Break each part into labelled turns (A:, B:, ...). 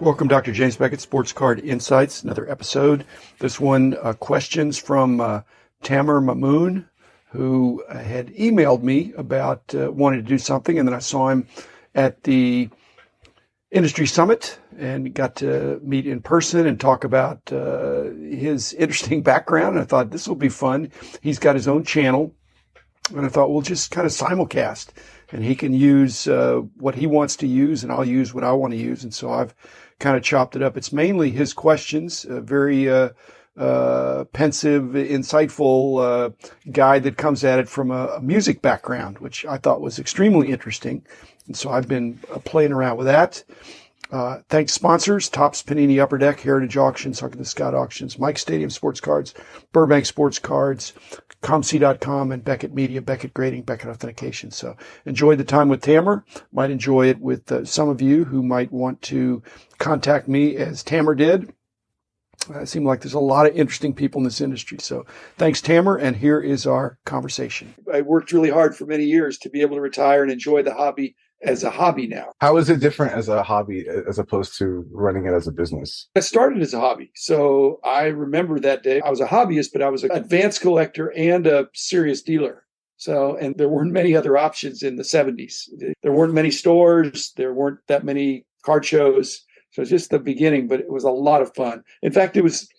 A: Welcome, Dr. James Beckett, Sports Card Insights, another episode. This one, questions from Tamer Maamoun, who had emailed me about wanting to do something, and then I saw him at the Industry Summit and got to meet in person and talk about his interesting background. And I thought this will be fun. He's got his own channel, and I thought we'll just kind of simulcast, and he can use what he wants to use, and I'll use what I want to use. And so I've kind of chopped it up. It's mainly his questions, a very pensive, insightful guy that comes at it from a music background, which I thought was extremely interesting. And so I've been playing around with that. Thanks sponsors, Topps, Panini, Upper Deck, Heritage Auctions, Huck and the Scott Auctions, Mike Stadium Sports Cards, Burbank Sports Cards, ComC.com, and Beckett Media, Beckett Grading, Beckett Authentication. So enjoyed the time with Tamer. Might enjoy it with some of you who might want to contact me as Tamer did. It seemed like there's a lot of interesting people in this industry. So thanks, Tamer, and here is our conversation. I worked really hard for many years to be able to retire and enjoy the hobby as a hobby now.
B: How is it different as a hobby as opposed to running it as a business?
A: I started as a hobby. So I remember that day. I was a hobbyist, but I was an advanced collector and a serious dealer. So, and there weren't many other options in the 70s. There weren't many stores. There weren't that many card shows. So it's just the beginning, but it was a lot of fun. In fact, it was,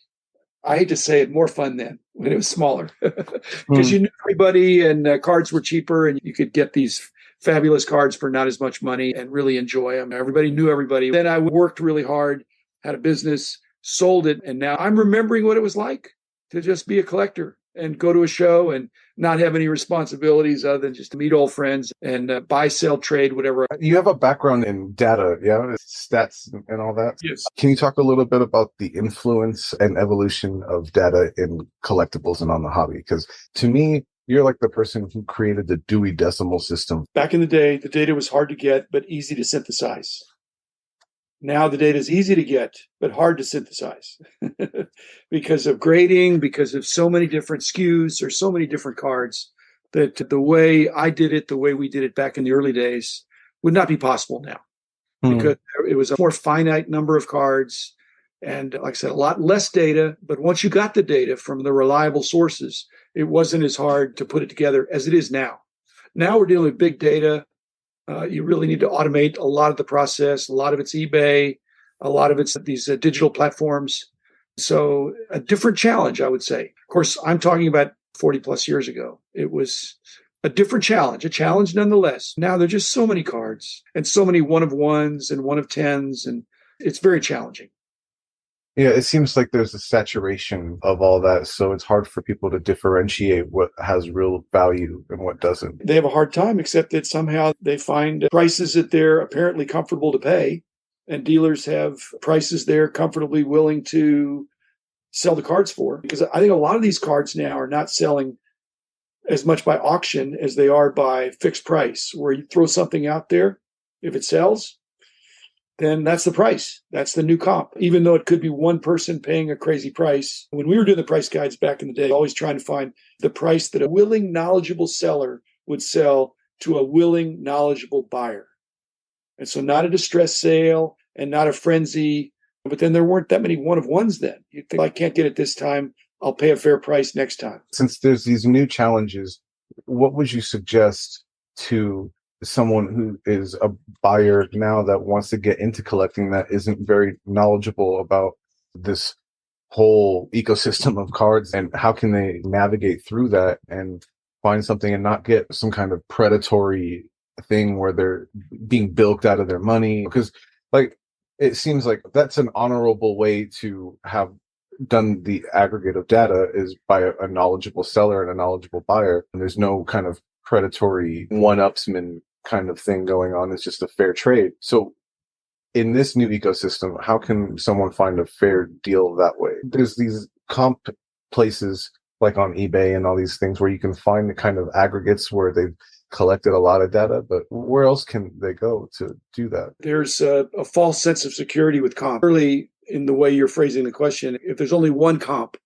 A: I hate to say it, more fun then when it was smaller because you knew everybody and cards were cheaper and you could get these fabulous cards for not as much money and really enjoy them. Everybody knew everybody. Then I worked really hard, had a business, sold it. And now I'm remembering what it was like to just be a collector and go to a show and not have any responsibilities other than just to meet old friends and buy, sell, trade, whatever.
B: You have a background in data, yeah? Stats and all that?
A: Yes.
B: Can you talk a little bit about the influence and evolution of data in collectibles and on the hobby? Because to me, you're like the person who created the Dewey Decimal System.
A: Back in the day, the data was hard to get, but easy to synthesize. Now the data is easy to get, but hard to synthesize because of grading, because of so many different SKUs or so many different cards that the way I did it, the way we did it back in the early days would not be possible now because it was a more finite number of cards. And like I said, a lot less data, but once you got the data from the reliable sources, it wasn't as hard to put it together as it is now. Now we're dealing with big data. You really need to automate a lot of the process. A lot of it's eBay. A lot of it's these digital platforms. So a different challenge, I would say. Of course, I'm talking about 40 plus years ago. It was a different challenge, a challenge nonetheless. Now there are just so many cards and so many one of ones and one of tens, and it's very challenging.
B: Yeah, it seems like there's a saturation of all that, so it's hard for people to differentiate what has real value and what doesn't.
A: They have a hard time, except that somehow they find prices that they're apparently comfortable to pay, and dealers have prices they're comfortably willing to sell the cards for. Because I think a lot of these cards now are not selling as much by auction as they are by fixed price, where you throw something out there, if it sells, then that's the price. That's the new comp, even though it could be one person paying a crazy price. When we were doing the price guides back in the day, always trying to find the price that a willing, knowledgeable seller would sell to a willing, knowledgeable buyer. And so not a distress sale and not a frenzy, but then there weren't that many one of ones then. You think, I can't get it this time, I'll pay a fair price next time.
B: Since there's these new challenges, what would you suggest to someone who is a buyer now that wants to get into collecting that isn't very knowledgeable about this whole ecosystem of cards, and how can they navigate through that and find something and not get some kind of predatory thing where they're being bilked out of their money? Because like it seems like that's an honorable way to have done the aggregate of data is by a knowledgeable seller and a knowledgeable buyer, and there's no kind of predatory one-upsman kind of thing going on. It's just a fair trade. So in this new ecosystem, how can someone find a fair deal that way? There's these comp places like on eBay and all these things where you can find the kind of aggregates where they've collected a lot of data, but where else can they go to do that?
A: There's a false sense of security with comp. Early in the way you're phrasing the question, if there's only one comp,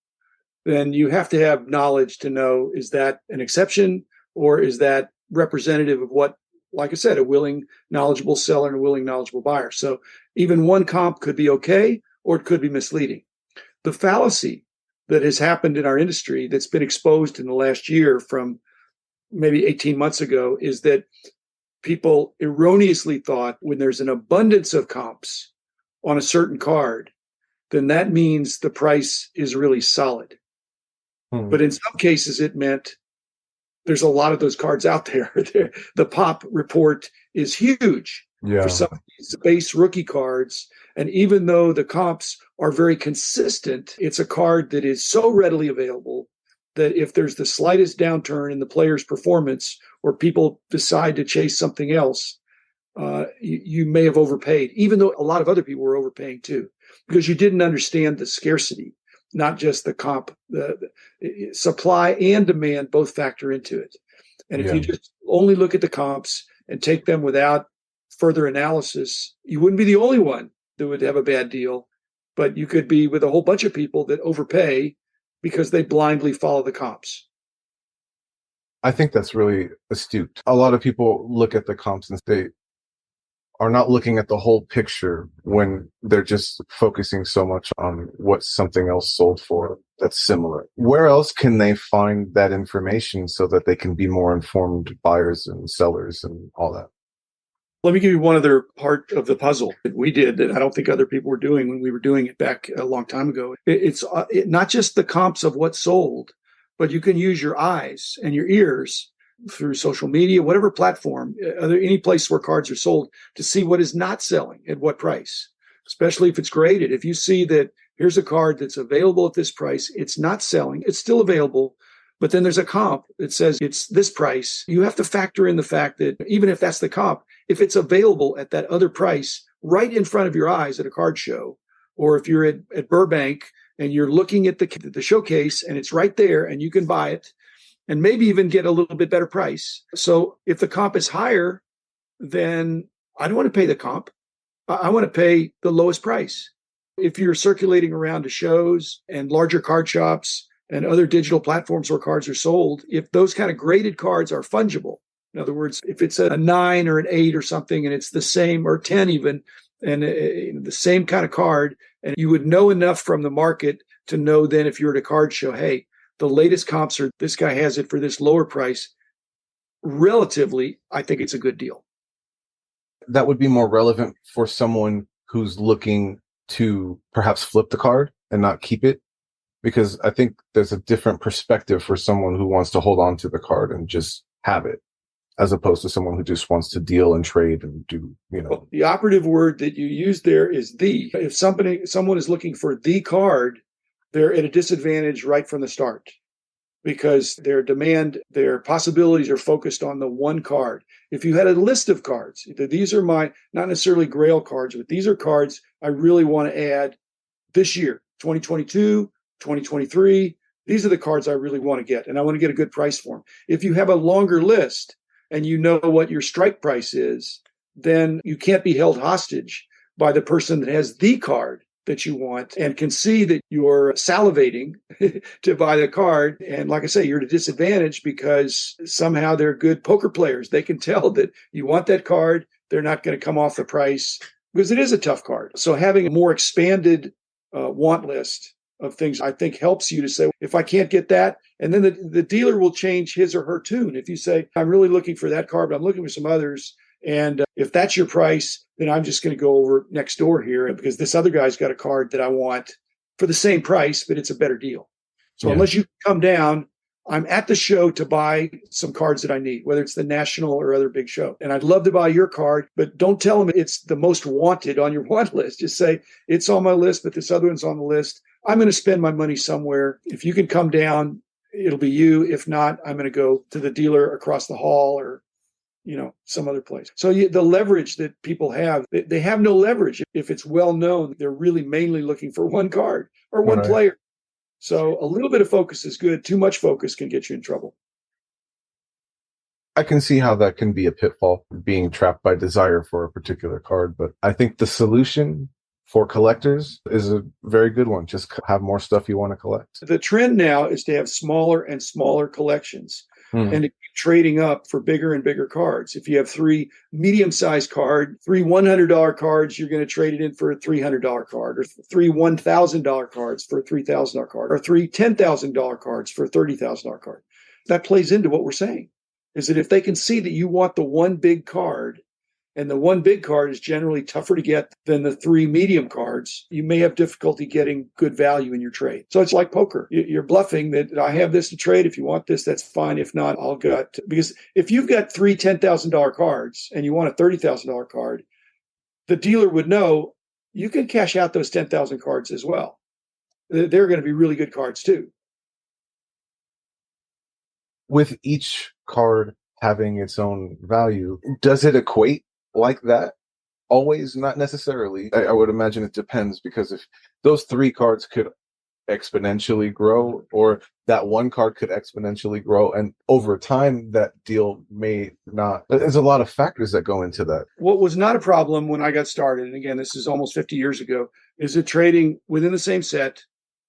A: then you have to have knowledge to know, is that an exception or is that representative of what, like I said, a willing, knowledgeable seller and a willing, knowledgeable buyer. So Even one comp could be okay, or it could be misleading. The fallacy that has happened in our industry that's been exposed in the last year from maybe 18 months ago is that people erroneously thought when there's an abundance of comps on a certain card, then that means the price is really solid. But in some cases, it meant there's a lot of those cards out there. The pop report is huge for some of these base rookie cards. And even though the comps are very consistent, it's a card that is so readily available that if there's the slightest downturn in the player's performance or people decide to chase something else, you may have overpaid, even though a lot of other people were overpaying too, because you didn't understand the scarcity, not just the comp. The supply and demand both factor into it. And if you just only look at the comps and take them without further analysis, you wouldn't be the only one that would have a bad deal, but you could be with a whole bunch of people that overpay because they blindly follow the comps.
B: I think that's really astute. A lot of people look at the comps and they are not looking at the whole picture when they're just focusing so much on what something else sold for that's similar. Where else can they find that information so that they can be more informed buyers and sellers and all that?
A: Let me give you one other part of the puzzle that we did that I don't think other people were doing when we were doing it back a long time ago. It's not just the comps of what sold, but you can use your eyes and your ears through social media, whatever platform, any place where cards are sold, to see what is not selling at what price, especially if it's graded. If you see that here's a card that's available at this price, it's not selling, it's still available, but then there's a comp that says it's this price, you have to factor in the fact that even if that's the comp, if it's available at that other price right in front of your eyes at a card show, or if you're at Burbank and you're looking at the showcase and it's right there and you can buy it, and maybe even get a little bit better price. So if the comp is higher, then I don't want to pay the comp. I want to pay the lowest price. If you're circulating around to shows and larger card shops and other digital platforms where cards are sold, if those kind of graded cards are fungible, in other words, if it's a 9 or an 8 or something and it's the same, or 10 even, and the same kind of card, and you would know enough from the market to know then if you're at a card show, hey, the latest comps are this guy has it for this lower price. Relatively, I think it's a good deal.
B: That would be more relevant for someone who's looking to perhaps flip the card and not keep it, because I think there's a different perspective for someone who wants to hold on to the card and just have it, as opposed to someone who just wants to deal and trade and do,
A: Well, the operative word that you use there is the. If someone is looking for the card, they're at a disadvantage right from the start because their possibilities are focused on the one card. If you had a list of cards, these are my, not necessarily Grail cards, but these are cards I really want to add this year, 2022, 2023. These are the cards I really want to get, and I want to get a good price for them. If you have a longer list and you know what your strike price is, then you can't be held hostage by the person that has the card that you want and can see that you're salivating to buy the card. And like I say, you're at a disadvantage because somehow they're good poker players. They can tell that you want that card. They're not going to come off the price because it is a tough card. So having a more expanded want list of things, I think, helps you to say, if I can't get that, and then the dealer will change his or her tune. If you say, I'm really looking for that card, but I'm looking for some others, and if that's your price, then I'm just going to go over next door here because this other guy's got a card that I want for the same price, but it's a better deal. So unless you come down, I'm at the show to buy some cards that I need, whether it's the national or other big show. And I'd love to buy your card, but don't tell them it's the most wanted on your want list. Just say, it's on my list, but this other one's on the list. I'm going to spend my money somewhere. If you can come down, it'll be you. If not, I'm going to go to the dealer across the hall or some other place. So the leverage that people have, they have no leverage if it's well known they're really mainly looking for one card or one player. So a little bit of focus is good. Too much focus can get you in trouble.
B: I can see how that can be a pitfall, being trapped by desire for a particular card. But I think the solution for collectors is a very good one. Just have more stuff you want to collect.
A: The trend now is to have smaller and smaller collections.
B: Hmm.
A: and to keep trading up for bigger and bigger cards. If you have three medium-sized cards, three $100 cards, you're going to trade it in for a $300 card, or three $1,000 cards for a $3,000 card, or three $10,000 cards for a $30,000 card. That plays into what we're saying, is that if they can see that you want the one big card, and the one big card is generally tougher to get than the three medium cards, you may have difficulty getting good value in your trade. So it's like poker. You're bluffing that I have this to trade. If you want this, that's fine. If not, I'll get, because if you've got three $10,000 cards and you want a $30,000 card, the dealer would know you can cash out those 10,000 cards as well. They're going to be really good cards too.
B: With each card having its own value, does it equate like that? Always? Not necessarily. I would imagine it depends, because if those three cards could exponentially grow, or that one card could exponentially grow, and over time that deal may not. There's a lot of factors that go into that.
A: What was not a problem when I got started, and again, this is almost 50 years ago, is that trading within the same set,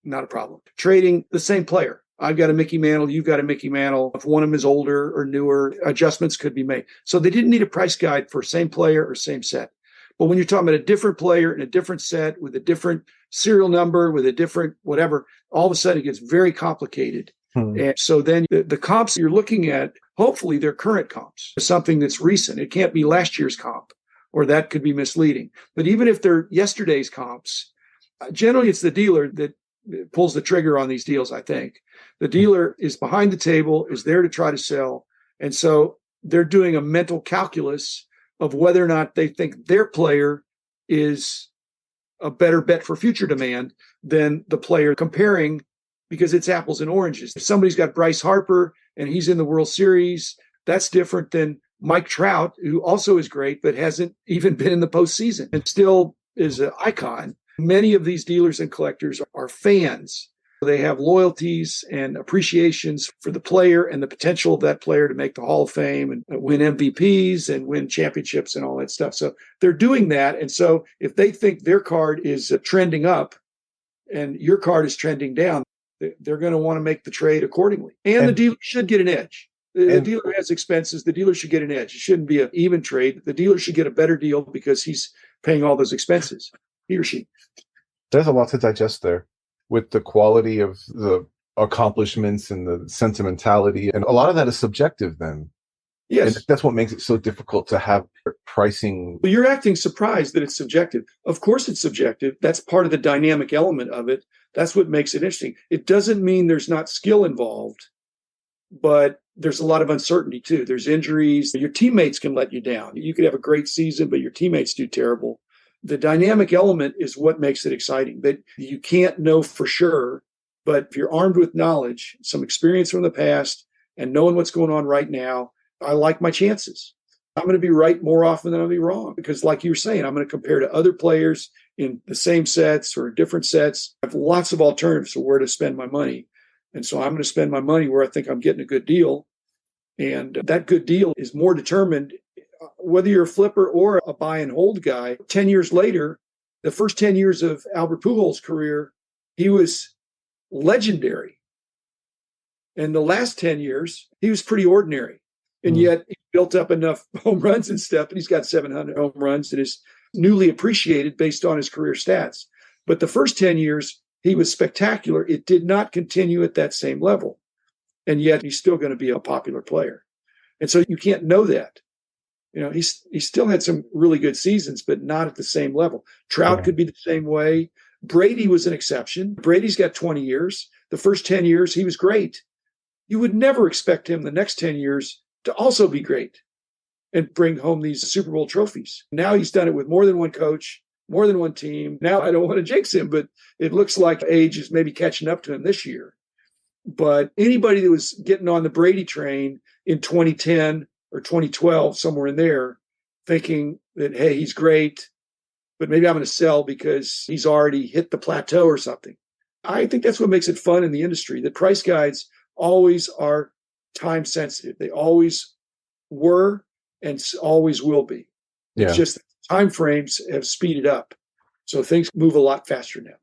A: not a problem. Trading the same player. I've got a Mickey Mantle, you've got a Mickey Mantle. If one of them is older or newer, adjustments could be made. So they didn't need a price guide for same player or same set. But when you're talking about a different player in a different set with a different serial number, with a different whatever, all of a sudden it gets very complicated. And so then the comps you're looking at, hopefully they're current comps, something that's recent. It can't be last year's comp, or that could be misleading. But even if they're yesterday's comps, generally it's the dealer that pulls the trigger on these deals, I think. The dealer is behind the table, is there to try to sell. And so they're doing a mental calculus of whether or not they think their player is a better bet for future demand than the player, comparing, because it's apples and oranges. If somebody's got Bryce Harper and he's in the World Series, that's different than Mike Trout, who also is great, but hasn't even been in the postseason and still is an icon. Many of these dealers and collectors are fans. They have loyalties and appreciations for the player and the potential of that player to make the Hall of Fame and win MVPs and win championships and all that stuff. So they're doing that. And so if they think their card is trending up and your card is trending down, they're going to want to make the trade accordingly. And the dealer should get an edge. The dealer has expenses. The dealer should get an edge. It shouldn't be an even trade. The dealer should get a better deal because he's paying all those expenses, he or she.
B: There's a lot to digest there, with the quality of the accomplishments and the sentimentality. And a lot of that is subjective then.
A: Yes.
B: And that's what makes it so difficult to have pricing.
A: Well, you're acting surprised that it's subjective. Of course it's subjective. That's part of the dynamic element of it. That's what makes it interesting. It doesn't mean there's not skill involved, but there's a lot of uncertainty too. There's injuries. Your teammates can let you down. You could have a great season, but your teammates do terrible. The dynamic element is what makes it exciting, that you can't know for sure, but if you're armed with knowledge, some experience from the past, and knowing what's going on right now, I like my chances. I'm going to be right more often than I'll be wrong, because like you were saying, I'm going to compare to other players in the same sets or different sets. I have lots of alternatives for where to spend my money. And so I'm going to spend my money where I think I'm getting a good deal. And that good deal is more determined whether you're a flipper or a buy and hold guy. 10 years later, the first 10 years of Albert Pujols' career, he was legendary. And the last 10 years, he was pretty ordinary. And yet he built up enough home runs and stuff, and he's got 700 home runs and is newly appreciated based on his career stats. But the first 10 years, he was spectacular. It did not continue at that same level. And yet he's still going to be a popular player. And so you can't know that. You know, he still had some really good seasons, but not at the same level. Trout could be the same way. Brady was an exception. Brady's got 20 years. The first 10 years, he was great. You would never expect him the next 10 years to also be great and bring home these Super Bowl trophies. Now he's done it with more than one coach, more than one team. Now I don't want to jinx him, but it looks like age is maybe catching up to him this year. But anybody that was getting on the Brady train in 2010 or 2012, somewhere in there, thinking that, hey, he's great, but maybe I'm going to sell because he's already hit the plateau or something. I think that's what makes it fun in the industry. The price guides always are time sensitive. They always were and always will be. It's just that time frames have speeded up. So things move a lot faster now.